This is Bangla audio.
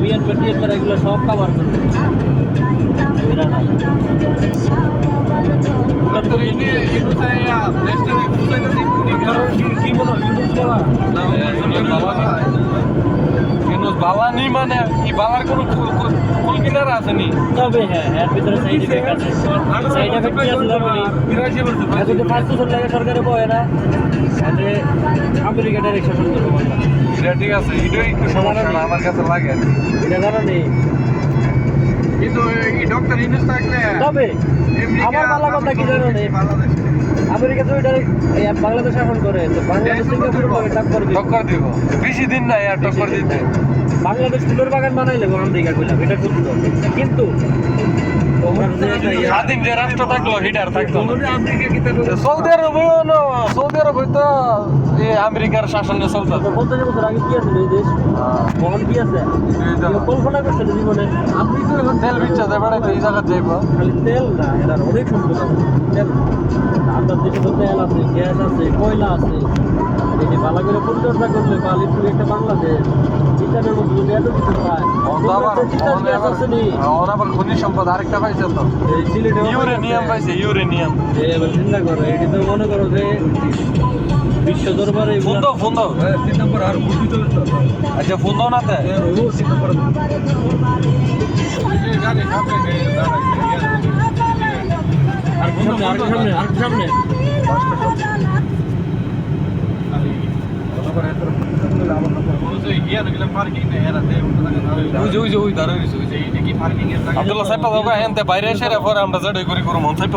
বিএনপি টিএনপি এগুলো সব কাভার করবে কি বলো ইউনুস বালা নি মানে কি বালার কোনো কুল কিনারা আসেনি তবে হ্যাঁ এর ভিতরে সাইড এফেক্ট আছে সাইড এফেক্ট কি আছে জানো নি যদি 5 বছর লাগে সরকারে বয় না তাহলে আমেরিকা ডাইরেক্ট শাসন করবে এটা ঠিক আছে এটাই একটু সমস্যা না আমার কাছে লাগে এটা জানো নি কিন্তু এই ডক্টর ইউনুস থাকলে তবে আমার ভালো কথা কি জানো নি আমেরিকা তো ডাইরেক্ট বাংলাদেশ শাসন করে তো বাংলাদেশ সিঙ্গাপুর করে টক্কর দিব বেশি দিন না আর টক্কর দিতে বাংলাদেশ ফুলের বাগান বানাইলে আমেরিকা কইলাম এটা সত্য কিন্তু স্বাধীন যে রাষ্ট্র থাকলো হিটার থাকতো সৌদি আরব তো আমেরিকার শাসনে চলতো 50 বছর আগে কি আছিল এই দেশ বহন কি আছে কল্পনা করছে জীবনে আপনি তো এখন তেল বিচ্ছা দেয় বেড়াইতে এই জায়গা যাইব খালি তেল না এটার অনেক সম্পদ আছে তেল আপনার দেশে তো তেল আছে গ্যাস আছে কয়লা আছে এই ভালো করে পরিচর্যা করলে বালিপুর একটা বাংলাদেশ চিটানের মধ্যে যদি এত কিছু পায় আবার খনিজ সম্পদ আরেকটা পাইছে তো ইউরেনিয়াম পাইছে ইউরেনিয়াম এবার চিন্তা করো এটি তো মনে করো যে বিশ্ব দরবারে ফোন দাও 3 নম্বর আর বুদ্ধি চলে তো আচ্ছা ফোন দাও না তে ও 3 নম্বর আর সামনে আব্দুল্লাহ সাহেব বাইরে এসে আমরা যাই করি করুন সাহেব